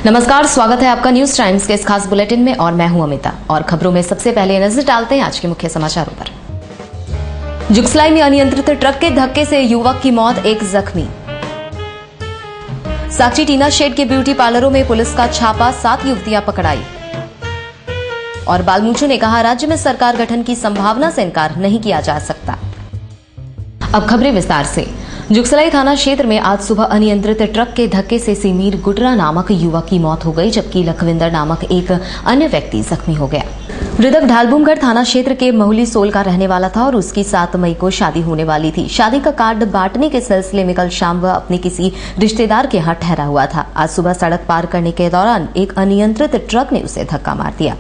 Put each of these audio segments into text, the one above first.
नमस्कार, स्वागत है आपका न्यूज टाइम्स के इस खास बुलेटिन में और मैं हूं अमिता। और खबरों में सबसे पहले नजर डालते हैं आज के मुख्य समाचारों पर। जुगसलाई में अनियंत्रित ट्रक के धक्के से युवक की मौत, एक जख्मी। साक्षी टीना शेड के ब्यूटी पार्लरों में पुलिस का छापा, 7 युवतियां पकड़ाई। और बालमूचो ने कहा, राज्य में सरकार गठन की संभावना से इनकार नहीं किया जा सकता। अब खबरें विस्तार से। जुगसलाई थाना क्षेत्र में आज सुबह अनियंत्रित ट्रक के धक्के से सिमीर गुटरा नामक युवक की मौत हो गई, जबकि लखविंदर नामक एक अन्य व्यक्ति जख्मी हो गया। मृतक ढालबुमगढ़ थाना क्षेत्र के महुली सोल का रहने वाला था और उसकी 7 मई को शादी होने वाली थी। शादी का कार्ड बांटने के सिलसिले में कल शाम वह अपने किसी रिश्तेदार के यहाँ ठहरा हुआ था। आज सुबह सड़क पार करने के दौरान एक अनियंत्रित ट्रक ने उसे धक्का मार दिया।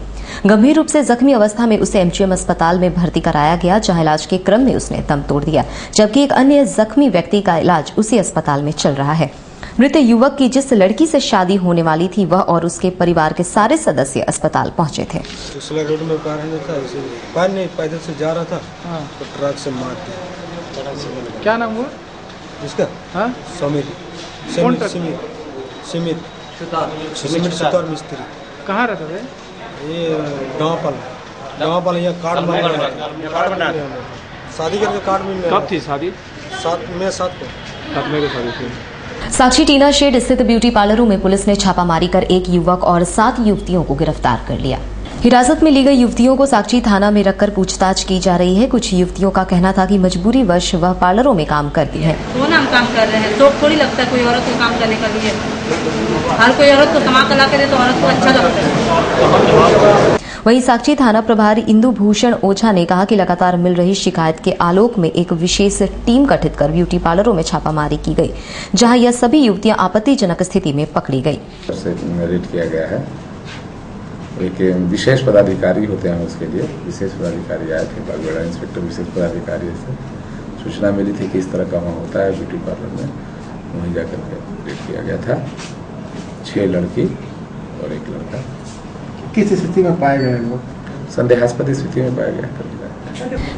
गंभीर रूप से जख्मी अवस्था में उसे एमजीएम अस्पताल में भर्ती कराया गया, जहां इलाज के क्रम में उसने दम तोड़ दिया, जबकि एक अन्य जख्मी व्यक्ति का इलाज उसी अस्पताल में चल रहा है। मृत युवक की जिस लड़की से शादी होने वाली थी, वह और उसके परिवार के सारे सदस्य अस्पताल पहुंचे थे। रोड में पैदल से जा रहा था तो ट्रक से मार दिया। क्या नाम हुआ इसका? सिमित सुतार मिस्त्री। कहाँ रहता है? ये गाँव पाल यहाँ कार्ड बना शादी करके कार्ड मिल रहा। कब थी शादी? 7 मई को शादी थी। साक्षी टीना शेड स्थित ब्यूटी पार्लरों में पुलिस ने छापामारी कर एक युवक और 7 युवतियों को गिरफ्तार कर लिया। हिरासत में ली गई युवतियों को साक्षी थाना में रखकर पूछताछ की जा रही है। कुछ युवतियों का कहना था कि मजबूरी वश वह पार्लरों में काम करती है। कौन हम काम कर रहे हैं? तो थोड़ी लगता है कोई औरत को काम करने का लिए। हर कोई औरत को कमा कला करे तो औरत को अच्छा लगता है। वहीं साक्षी थाना प्रभारी इंदु भूषण ओझा ने कहा कि लगातार मिल रही शिकायत के आलोक में एक विशेष टीम गठित कर ब्यूटी पार्लरों में छापामारी की गई, जहां यह सभी युवतियां आपत्तिजनक स्थिति में पकड़ी गई। रेड किया गया है। एक विशेष पदाधिकारी होते हैं उसके लिए, विशेष पदाधिकारी आए थे, बागवाड़ा इंस्पेक्टर विशेष पदाधिकारी से सूचना मिली थी कि इस तरह का वहाँ होता है ब्यूटी पार्लर में। वहीं जाकर के रेड किया गया था। 6 लड़की और 1 लड़का। किस स्थिति में पाए गए लोग? संदेहास्पद स्थिति में पाया गया।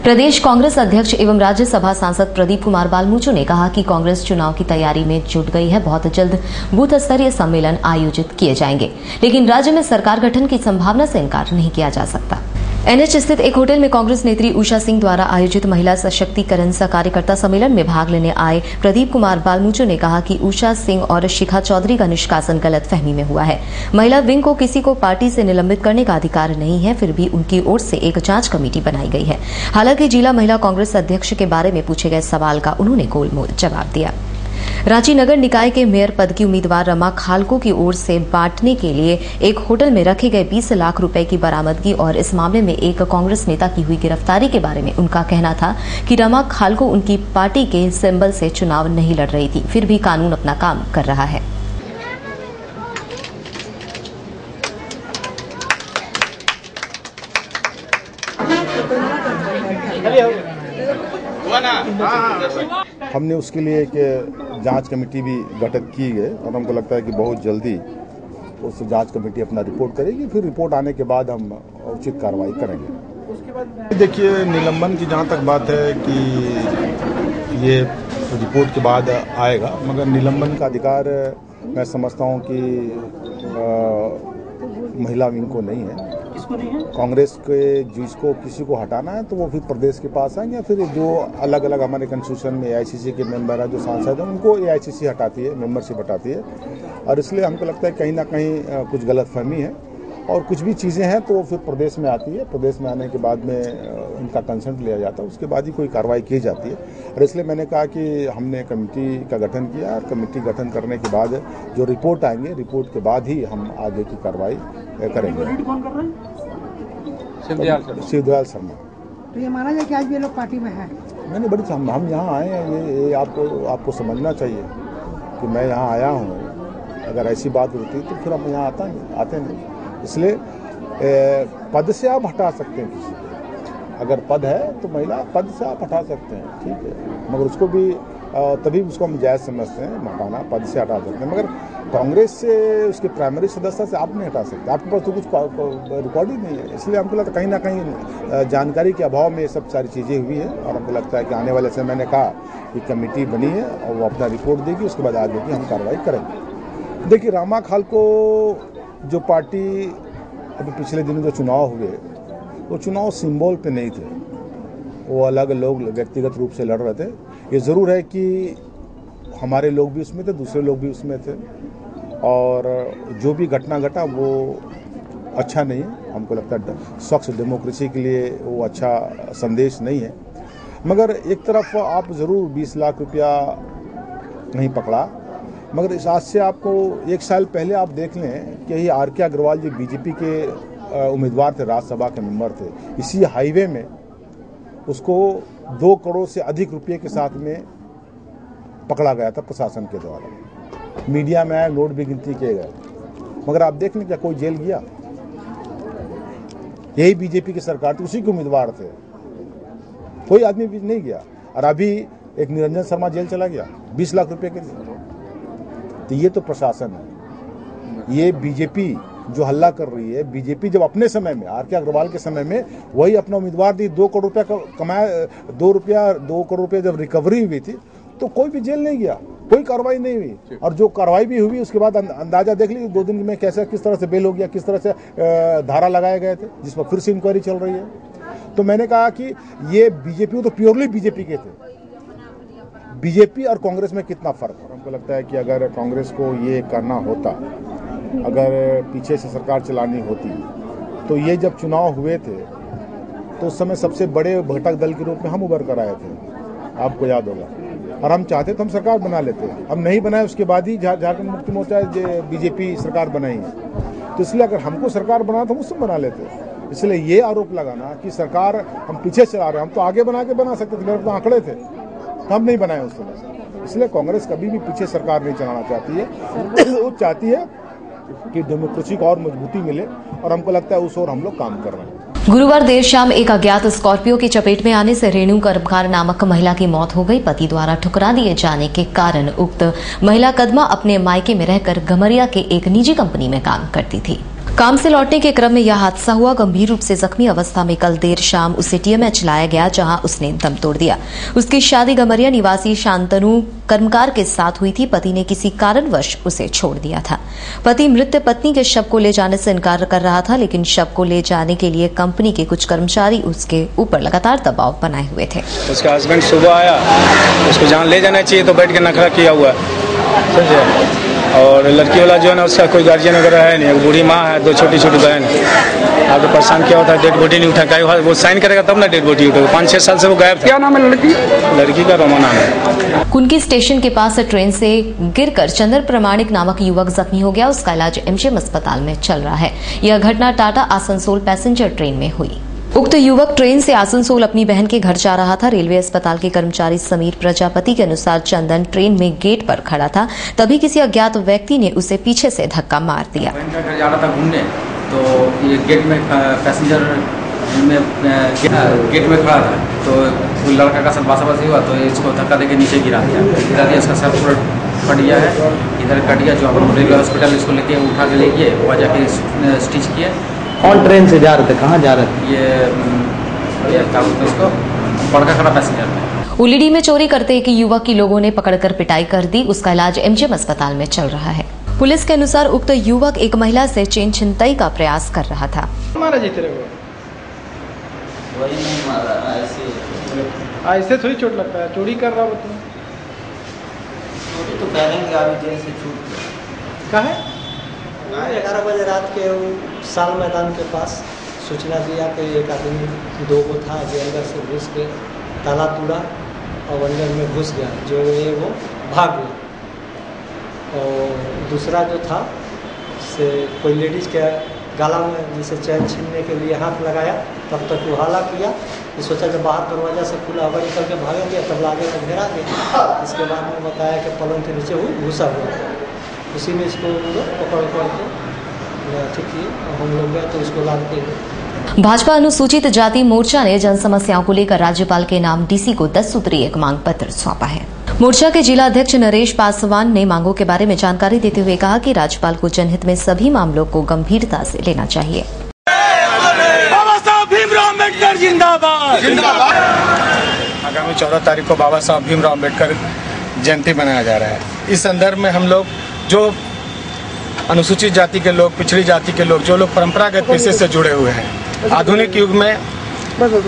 प्रदेश कांग्रेस अध्यक्ष एवं राज्यसभा सांसद प्रदीप कुमार बालमूचो ने कहा कि कांग्रेस चुनाव की तैयारी में जुट गई है। बहुत जल्द बूथ स्तरीय सम्मेलन आयोजित किए जाएंगे, लेकिन राज्य में सरकार गठन की संभावना से इनकार नहीं किया जा सकता। एनएच स्थित एक होटल में कांग्रेस नेत्री उषा सिंह द्वारा आयोजित महिला सशक्तिकरण सह कार्यकर्ता सम्मेलन में भाग लेने आए प्रदीप कुमार बालमूचो ने कहा कि उषा सिंह और शिखा चौधरी का निष्कासन गलतफहमी में हुआ है। महिला विंग को किसी को पार्टी से निलंबित करने का अधिकार नहीं है, फिर भी उनकी ओर से एक जांच कमेटी बनाई गई है। हालांकि जिला महिला कांग्रेस अध्यक्ष के बारे में पूछे गए सवाल का उन्होंने गोलमोल जवाब दिया। रांची नगर निकाय के मेयर पद की उम्मीदवार रमा खालको की ओर से बांटने के लिए एक होटल में रखे गए 20 लाख रुपए की बरामदगी और इस मामले में एक कांग्रेस नेता की हुई गिरफ्तारी के बारे में उनका कहना था कि रमा खालको उनकी पार्टी के सिंबल से चुनाव नहीं लड़ रही थी, फिर भी कानून अपना काम कर रहा है। हमने उसके लिए एक जांच कमेटी भी गठित की है और हमको लगता है कि बहुत जल्दी उस जांच कमेटी अपना रिपोर्ट करेगी। फिर रिपोर्ट आने के बाद हम उचित कार्रवाई करेंगे। देखिए, निलंबन की जहां तक बात है कि ये रिपोर्ट के बाद आएगा, मगर निलंबन का अधिकार मैं समझता हूं कि महिला विंग को नहीं है। कांग्रेस के जिसको किसी को हटाना है तो वो फिर प्रदेश के पास आएंगे, या फिर जो अलग अलग हमारे कंस्टिट्यूशन में एआईसीसी के मेंबर है, जो सांसद हैं, उनको एआईसीसी हटाती है, मेंबरशिप हटाती है। और इसलिए हमको लगता है कहीं ना कहीं कुछ गलतफहमी है और कुछ भी चीज़ें हैं तो वो फिर प्रदेश में आती है। प्रदेश में आने के बाद में उनका कंसेंट लिया जाता है, उसके बाद ही कोई कार्रवाई की जाती है। और इसलिए मैंने कहा कि हमने कमेटी का गठन किया और कमेटी गठन करने के बाद जो रिपोर्ट आएंगे, रिपोर्ट के बाद ही हम आगे की कार्रवाई करेंगे। शिवदयाल शर्मा। तो ये माना जाए कि आज भी लोग पार्टी में है? मैंने बड़ी हम यहाँ आए हैं, ये आपको समझना चाहिए कि मैं यहाँ आया हूँ। अगर ऐसी बात होती तो फिर हम यहाँ आते नहीं। इसलिए पद से आप हटा सकते हैं किसी को, अगर पद है तो महिला पद से आप हटा सकते हैं, ठीक है, मगर उसको भी तभी उसको हम जायज़ समझते हैं हटाना, पद से हटा सकते हैं। मगर कांग्रेस से उसके प्राइमरी सदस्य से आप नहीं हटा सकते, आपके पास तो कुछ रिकॉर्ड ही नहीं है। इसलिए हमको लगता है कहीं ना कहीं जानकारी के अभाव में ये सब सारी चीज़ें हुई है और हमको लगता है कि आने वाले समय मैंने कहा कि कमेटी बनी है और वो अपना रिपोर्ट देगी, उसके बाद आगे की हम कार्रवाई करेंगे। देखिए, रामा खालको जो पार्टी अभी पिछले दिनों जो चुनाव हुए, वो चुनाव सिंबल पे नहीं थे, वो अलग लोग व्यक्तिगत रूप से लड़ रहे थे। ये ज़रूर है कि हमारे लोग भी उसमें थे, दूसरे लोग भी उसमें थे, और जो भी घटना घटा वो अच्छा नहीं है। हमको लगता है स्वच्छ डेमोक्रेसी के लिए वो अच्छा संदेश नहीं है। मगर एक तरफ आप ज़रूर 20 लाख रुपया नहीं पकड़ा, मगर इस आज से आपको 1 साल पहले आप देख लें कि ये आर.के. अग्रवाल जी बीजेपी के उम्मीदवार थे, राज्यसभा के मेंबर थे, इसी हाईवे में उसको 2 करोड़ से अधिक रुपये के साथ में पकड़ा गया था प्रशासन के द्वारा। मीडिया में आया, नोट भी गिनती किए गए, मगर आप देख लें क्या कोई जेल गया? यही बीजेपी की सरकार थी, उसी के उम्मीदवार थे, कोई आदमी भी नहीं गया। और अभी एक निरंजन शर्मा जेल चला गया 20 लाख रुपए के लिए। तो ये तो प्रशासन है। ये बीजेपी जो हल्ला कर रही है, बीजेपी जब अपने समय में आर.के. अग्रवाल के समय में वही अपना उम्मीदवार दी, 2 करोड़ रुपया कमाया, 2 करोड़ रुपया जब रिकवरी हुई थी तो कोई भी जेल नहीं गया, कोई कार्रवाई नहीं हुई। और जो कार्रवाई भी हुई उसके बाद अंदाजा देख लीजिए 2 दिन में कैसे किस तरह से बेल हो गया, किस तरह से धारा लगाए गए थे, जिस पर फिर से इंक्वायरी चल रही है। तो मैंने कहा कि ये बीजेपी तो प्योरली बीजेपी के थे। बीजेपी और कांग्रेस में कितना फर्क है? हमको लगता है कि अगर कांग्रेस को ये करना होता, अगर पीछे से सरकार चलानी होती, तो ये जब चुनाव हुए थे तो उस समय सबसे बड़े घटक दल के रूप में हम उभर कर आए थे, आपको याद होगा। और हम चाहते तो हम सरकार बना लेते, हम नहीं बनाए, उसके बाद ही झारखंड मुक्ति मोर्चा बीजेपी सरकार बनाई है। तो इसलिए अगर हमको सरकार बनाना तो हम उससे बना लेते। इसलिए ये आरोप लगाना कि सरकार हम पीछे चला रहे हैं, हम तो आगे बना सकते थे, मेरे तो आंकड़े थे, तो हम नहीं बनाए उस समय। इसलिए कांग्रेस कभी भी पीछे सरकार नहीं चलाना चाहती है। वो चाहती है कि डेमोक्रेसी को और मजबूती मिले, और हमको लगता है उस ओर हम लोग काम कर रहे हैं। गुरुवार देर शाम एक अज्ञात स्कॉर्पियो की चपेट में आने से रेणु कर्मकार नामक महिला की मौत हो गई। पति द्वारा ठुकरा दिए जाने के कारण उक्त महिला कदमा अपने मायके में रहकर गमरिया के एक निजी कंपनी में काम करती थी। काम से लौटने के क्रम में यह हादसा हुआ। गंभीर रूप से जख्मी अवस्था में कल देर शाम उसे टीएमएच लाया गया, जहां उसने दम तोड़ दिया। उसकी शादी गमरिया निवासी शांतनु कर्मकार के साथ हुई थी। पति ने किसी कारणवश उसे छोड़ दिया था। पति मृत पत्नी के शव को ले जाने से इनकार कर रहा था, लेकिन शव को ले जाने के लिए कंपनी के कुछ कर्मचारी उसके ऊपर लगातार दबाव बनाए हुए थे। उसका हस्बैंड सुबह आया, उसको जहाँ ले जाना चाहिए तो बैठ के नखरा किया हुआ है। और लड़की वाला जो है ना, उसका कोई गार्जियन वगैरह है नहीं, एक बूढ़ी माँ है, 2 छोटी छोटी बहन। आगे परेशान किया होता है, डेड बॉडी नहीं उठा, वो साइन करेगा तब ना डेड बॉडी उठेगा। 5-6 साल से वो गायब था। क्या नाम है लड़की का? रोमा नाम है। कुनकी स्टेशन के पास ट्रेन से गिरकर चंद्र प्रमाणिक नामक युवक जख्मी हो गया। उसका इलाज एमजीएम अस्पताल में चल रहा है। यह घटना टाटा आसनसोल पैसेंजर ट्रेन में हुई। उक्त युवक ट्रेन से आसनसोल अपनी बहन के घर जा रहा था। रेलवे अस्पताल के कर्मचारी समीर प्रजापति के अनुसार चंदन ट्रेन में गेट पर खड़ा था, तभी किसी अज्ञात व्यक्ति ने उसे पीछे से धक्का मार दिया। बहन का घर जा रहा था घूमने, तो ये गेट में पैसेंजर में गेट में खड़ा था, तो लड़का का सब बासाबासी हुआ, तो इसको धक्का देके नीचे गिरा दिया। इसका सर पूरा फट गया है, इधर कट गया। जो हम रेलवे हॉस्पिटल इसको लेके उठा के ले गए, वहाँ जाके स्टिच किए। कौन ट्रेन से जा रहे थे, कहाँ जा रहे थे? ये इसको पड़का खड़ा पैसेंजर में। उलीडी में चोरी करते एक युवक की लोगों ने पकड़कर पिटाई कर दी। उसका इलाज एमजीएम अस्पताल में चल रहा है। पुलिस के अनुसार उक्त युवक एक महिला से चेन छिनतई का प्रयास कर रहा था। मारा जी तेरे को? वही नहीं मारा, ऐसे थोड़ी चोट लगता है, चोरी कर रहा हो तुम। चोरी तो कह रहे हैं कि अभी जेल से छूट गया। कहाँ है? 11 बजे रात के साल मैदान के पास सूचना दिया कि एक आदमी 2 को था जो अंदर से घुस के ताला तोड़ा और अंदर में घुस गया, जो ये वो भाग गया। और दूसरा जो था से कोई लेडीज़ के गला में जैसे चैन छीनने के लिए हाथ लगाया, तब तक वो हाला किया कि सोचा जब बाहर दरवाजा से खुला होगा निकल के भागेंगे, तब लागे तो घेरा गया। इसके बाद में बताया कि पलंग के नीचे वो घुसा हुआ, उसी में इसको पकड़ के ठीक किए। हम लोग गए तो इसको लाद के। भाजपा अनुसूचित जाति मोर्चा ने जन समस्याओं को लेकर राज्यपाल के नाम डीसी को 10 सूत्रीय एक मांग पत्र सौंपा है। मोर्चा के जिला अध्यक्ष नरेश पासवान ने मांगों के बारे में जानकारी देते हुए कहा कि राज्यपाल को जनहित में सभी मामलों को गंभीरता से लेना चाहिए। बाबा साहब भीमराव अम्बेडकर जिंदाबाद। आगामी 14 तारीख को बाबा साहब भीमराव अम्बेडकर जयंती मनाया जा रहा है। इस संदर्भ में हम लोग जो अनुसूचित जाति के लोग, पिछड़ी जाति के लोग, जो लोग परंपरागत पेशे से जुड़े हुए हैं, आधुनिक युग में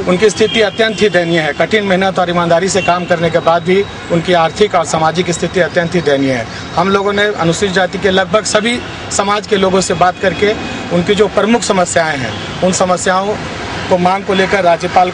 उनकी स्थिति अत्यंत ही दयनीय है। कठिन मेहनत और ईमानदारी से काम करने के बाद भी उनकी आर्थिक और सामाजिक स्थिति अत्यंत ही दयनीय है। हम लोगों ने अनुसूचित जाति के लगभग सभी समाज के लोगों से बात करके उनकी जो प्रमुख समस्याएं हैं, उन समस्याओं को मांग को लेकर राज्यपाल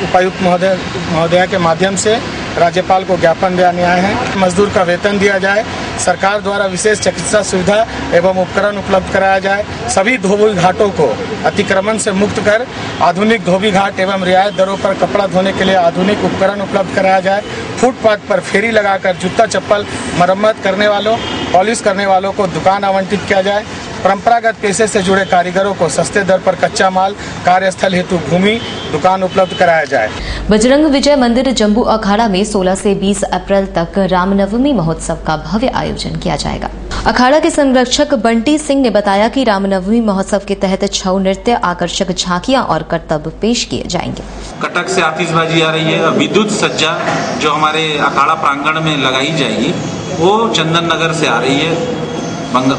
उपायुक्त महोदया के माध्यम से राज्यपाल को ज्ञापन देने आए हैं। मजदूर का वेतन दिया जाए, सरकार द्वारा विशेष चिकित्सा सुविधा एवं उपकरण उपलब्ध कराया जाए, सभी धोबी घाटों को अतिक्रमण से मुक्त कर आधुनिक धोबी घाट एवं रियायत दरों पर कपड़ा धोने के लिए आधुनिक उपकरण उपलब्ध कराया जाए, फुटपाथ पर फेरी लगाकर जूता चप्पल मरम्मत करने वालों, पॉलिश करने वालों को दुकान आवंटित किया जाए, परंपरागत पेशे से जुड़े कारीगरों को सस्ते दर पर कच्चा माल, कार्यस्थल हेतु भूमि, दुकान उपलब्ध कराया जाए। बजरंग विजय मंदिर जम्बू अखाड़ा में 16 से 20 अप्रैल तक रामनवमी महोत्सव का भव्य आयोजन किया जाएगा। अखाड़ा के संरक्षक बंटी सिंह ने बताया कि रामनवमी महोत्सव के तहत छऊ नृत्य, आकर्षक झांकियां और करतब पेश किए जाएंगे। कटक से आतिशबाजी आ रही है। विद्युत सज्जा जो हमारे अखाड़ा प्रांगण में लगाई जाएगी वो चंदन नगर से आ रही है,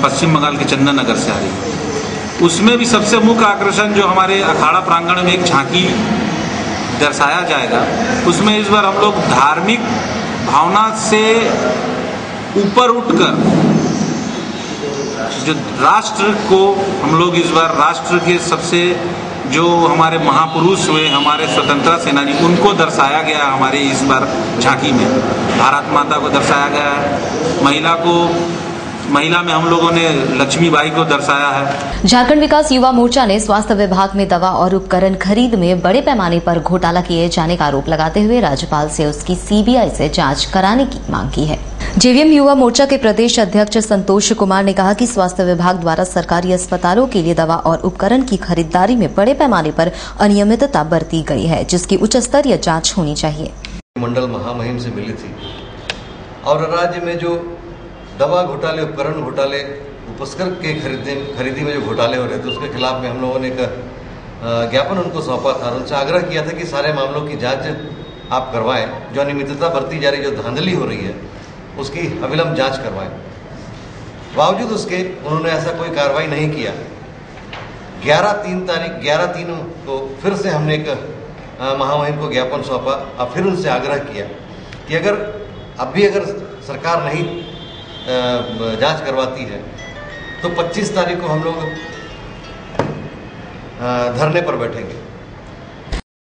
पश्चिम बंगाल के चंदन नगर से आ रही है। उसमें भी सबसे मुख्य आकर्षण जो हमारे अखाड़ा प्रांगण में एक झांकी दर्शाया जाएगा, उसमें इस बार हम लोग धार्मिक भावना से ऊपर उठकर जो राष्ट्र को हम लोग इस बार राष्ट्र के सबसे जो हमारे महापुरुष हुए, हमारे स्वतंत्रता सेनानी, उनको दर्शाया गया हमारे इस बार झांकी में। भारत माता को दर्शाया गया है, महिला में हम लोगों ने लक्ष्मीबाई को दर्शाया है। झारखंड विकास युवा मोर्चा ने स्वास्थ्य विभाग में दवा और उपकरण खरीद में बड़े पैमाने पर घोटाला किए जाने का आरोप लगाते हुए राज्यपाल से उसकी सीबीआई से जांच कराने की मांग की है। जेवीएम युवा मोर्चा के प्रदेश अध्यक्ष संतोष कुमार ने कहा कि स्वास्थ्य विभाग द्वारा सरकारी अस्पतालों के लिए दवा और उपकरण की खरीदारी में बड़े पैमाने पर अनियमितता बरती गई है, जिसकी उच्च स्तरीय जाँच होनी चाहिए। मंडल महामहिम से मिली थी और राज्य में जो दवा घोटाले, उपकरण घोटाले, उपस्कर के खरीदी में जो घोटाले हो रहे थे उसके खिलाफ में हम लोगों ने एक ज्ञापन उनको सौंपा था और उनसे आग्रह किया था कि सारे मामलों की जांच आप करवाएं, जो अनियमितता बरती जा रही, जो धांधली हो रही है उसकी अविलंब जांच करवाएं। बावजूद उसके उन्होंने ऐसा कोई कार्रवाई नहीं किया। 11/3 को फिर से हमने एक महामहिम को ज्ञापन सौंपा और फिर उनसे आग्रह किया कि अगर सरकार नहीं जांच करवाती है तो 25 तारीख को हम लोग धरने पर बैठेंगे।